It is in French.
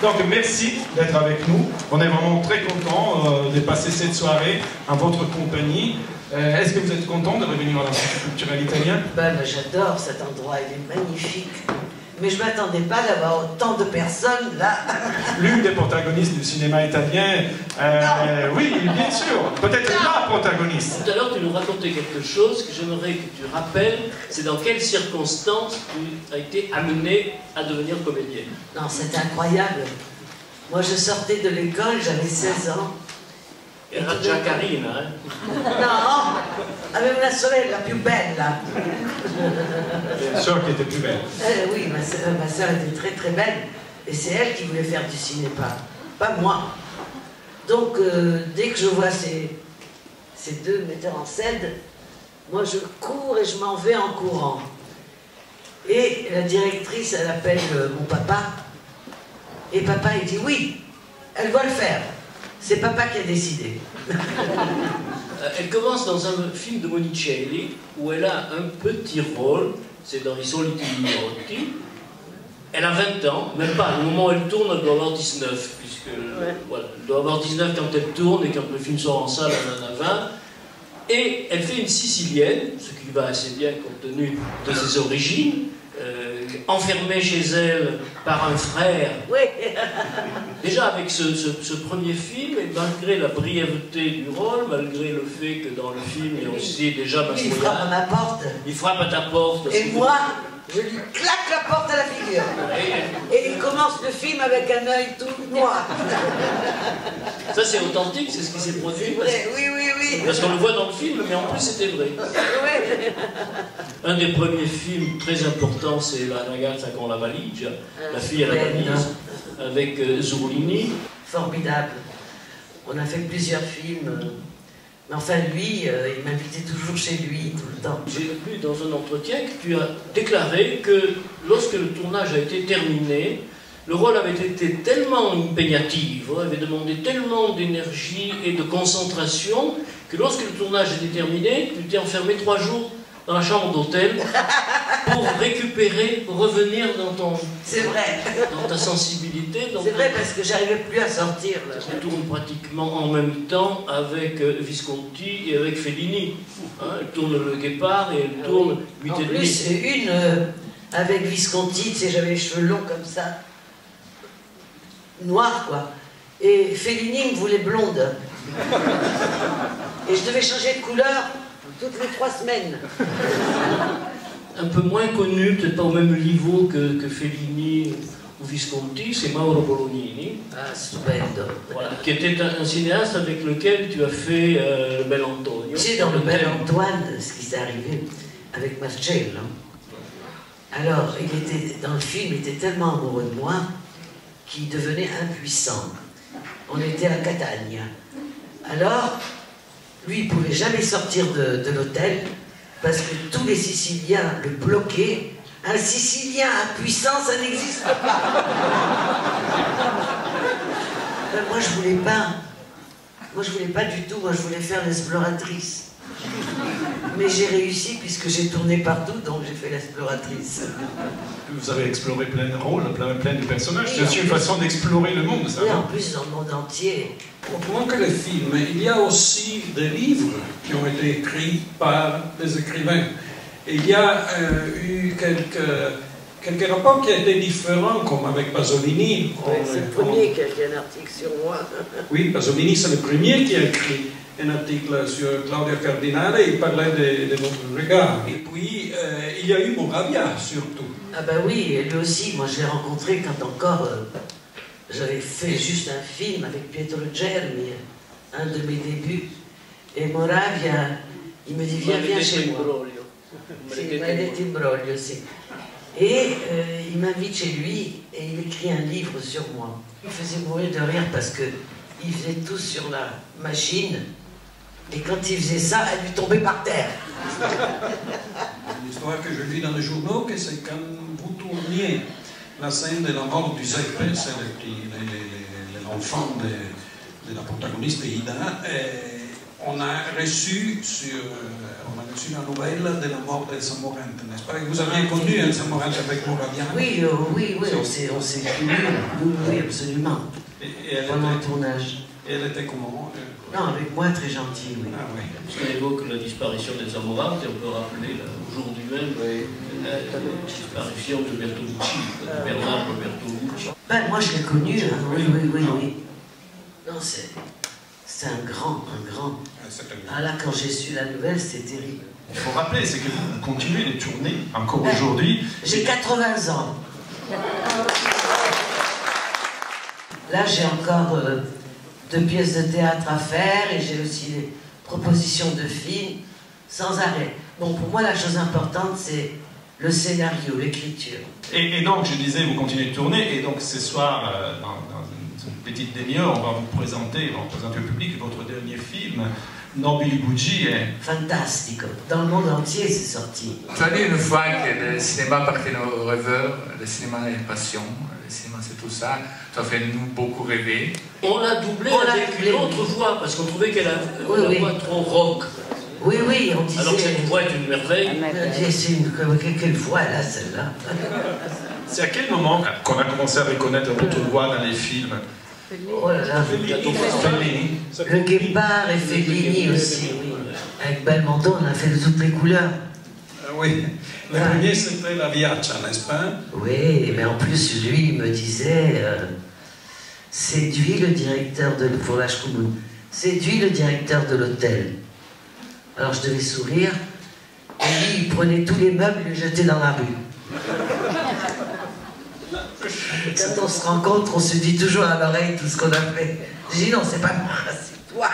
Donc merci d'être avec nous. On est vraiment très contents de passer cette soirée en votre compagnie. Est-ce que vous êtes content de revenir à l'Institut culturel italien? Ben, j'adore cet endroit, il est magnifique. Mais je ne m'attendais pas d'avoir autant de personnes là. L'une des protagonistes du cinéma italien, oui, bien sûr, peut-être la protagoniste. Tout à l'heure, tu nous racontais quelque chose que j'aimerais que tu rappelles. C'est dans quelles circonstances tu as été amenée à devenir comédienne? Non, c'est incroyable. Moi, je sortais de l'école, j'avais 16 ans. Era già carina, hein? Non, aveva una sorella più bella. Bien sûr qu'elle était plus belle. Oui, ma soeur était très très belle. Et c'est elle qui voulait faire du cinéma, pas moi. Donc, dès que je vois ces deux metteurs en scène, moi je cours et je m'en vais en courant. Et la directrice, elle appelle mon papa. Et papa, il dit oui, elle va le faire. C'est papa qui a décidé. Elle commence dans un film de Monicelli où elle a un petit rôle, c'est dans I Soliti Ignotti. Elle a 20 ans, même pas, au moment où elle tourne, elle doit avoir 19, puisque voilà, elle doit avoir 19 quand elle tourne, et quand le film sort en salle, elle en a 20. Et elle fait une Sicilienne, ce qui va assez bien compte tenu de ses origines, enfermée chez elle par un frère. Oui. Déjà avec ce premier film, et malgré la brièveté du rôle, malgré le fait que dans le film il y a aussi déjà Mastroianni, il frappe à ma porte. Il frappe à ta porte. Et moi, je lui claque la porte à la figure. Et il commence le film avec un œil tout noir. Ça c'est authentique, c'est ce qui s'est produit. Oui. Parce qu'on le voit dans le film, mais en plus c'était vrai. Oui. Un des premiers films très importants, c'est La ragazza con la valigia, La fille à la valise, avec Zurlini. Formidable. On a fait plusieurs films. Mais enfin, lui, il m'invitait toujours chez lui, tout le temps. J'ai lu dans un entretien que tu as déclaré que lorsque le tournage a été terminé, le rôle avait été tellement impegnatif, avait demandé tellement d'énergie et de concentration, que lorsque le tournage était terminé, tu t'es enfermé 3 jours dans la chambre d'hôtel pour récupérer, pour revenir dans ton... C'est vrai. Dans ta sensibilité. C'est vrai parce que j'arrivais plus à sortir. Tu tournes pratiquement en même temps avec Visconti et avec Fellini. Hein, elle tourne Le Guépard et elle tourne 8 en et demi. plus, une avec Visconti, tu sais, j'avais les cheveux longs comme ça. Noirs, quoi. Et Fellini me voulait blonde. Et je devais changer de couleur toutes les 3 semaines. Un peu moins connu, peut-être pas au même niveau que Fellini ou Visconti, c'est Mauro Bolognini. Ah, stupendo. Voilà, qui était un cinéaste avec lequel tu as fait Le Bel Antonio. Tu sais, dans Le Bel Antoine, ce qui s'est arrivé avec Marcello, alors, dans le film, il était tellement amoureux de moi qu'il devenait impuissant. On était à Catania. Alors, lui, il ne pouvait jamais sortir de l'hôtel parce que tous les Siciliens le bloquaient. Un Sicilien impuissant, ça n'existe pas. Ben, moi, je voulais pas. Moi, je voulais pas du tout. Moi, je voulais faire l'exploratrice. Mais j'ai réussi puisque j'ai tourné partout, donc j'ai fait l'exploratrice. Vous avez exploré plein de rôles, plein de personnages. Oui, C'est aussi une façon d'explorer le monde, ça. Oui, en plus, dans le monde entier. Autrement que les films, il y a aussi des livres qui ont été écrits par des écrivains. Et il y a eu quelques rapports qui étaient différents, comme avec Pasolini. Oui, c'est le premier qui a écrit un article sur moi. Oui, Pasolini, c'est le premier qui a écrit un article sur Claudia Cardinale et il parlait de notre regard. Et puis, il y a eu Moravia, surtout. Ah ben oui, et lui aussi, moi je l'ai rencontré quand encore j'avais fait juste un film avec Pietro Germi, un de mes débuts. Et Moravia, il me dit viens chez moi. C'est Maledetto Imbroglio, si. Et il m'invite chez lui et il écrit un livre sur moi. Il me faisait mourir de rire parce qu'il faisait tout sur la machine. Et quand il faisait ça, elle lui tombait par terre. Une histoire que je lis dans les journaux, que c'est quand vous tourniez la scène de la mort du Giuseppe, c'est l'enfant de la protagoniste Ida, on a reçu la nouvelle de la mort d'Elsa Morente, n'est-ce pas? Et vous aviez connu Elsa Morente avec Moravia? Oui, on s'est connus, oui, absolument. Pendant le tournage. Et elle était comment? Non, avec moi, très gentille, oui. Ah oui. Puisqu'on évoque la disparition d'Elsa Morante, on peut rappeler aujourd'hui même la disparition de Bertolucci, de Bernard Bertolucci. Ben, moi, je l'ai connu, hein. Oui. Non, c'est un grand. Ah là, quand j'ai su la nouvelle, c'était terrible. Il faut rappeler, c'est que vous continuez de tourner encore aujourd'hui. J'ai 80 ans. Là, j'ai encore 2 pièces de théâtre à faire et j'ai aussi des propositions de films sans arrêt. Bon, pour moi, la chose importante, c'est le scénario, l'écriture. Et donc, je disais, vous continuez de tourner, et donc ce soir, dans une petite demi-heure, on va vous présenter au public votre dernier film, Nobili Bugie. Fantastico. Dans le monde entier, c'est sorti. Tu as dit une fois que le cinéma appartenait aux rêveurs, le cinéma est passion, le cinéma c'est tout ça. Tu as fait nous beaucoup rêver. On l'a doublé avec une autre voix, parce qu'on trouvait qu'elle avait la voix trop rock. Oui, on disait... Alors que cette voix est une merveille. Quelle voix, là, celle-là. C'est à quel moment qu'on a commencé à reconnaître votre voix dans les films? Oh là là, Fellini. Le Guépard et Fellini aussi, oui. Avec Belmondo, on a fait de toutes les couleurs. Oui, le premier c'était La Viaccia, n'est-ce pas? Oui, mais en plus, lui, il me disait séduis le directeur de... Pour la Shkumun, séduis le directeur de l'hôtel. Alors je devais sourire, et lui, il prenait tous les meubles et les jetait dans la rue. Et quand on se rencontre, on se dit toujours à l'oreille tout ce qu'on a fait. Je dis non, c'est pas moi, c'est toi.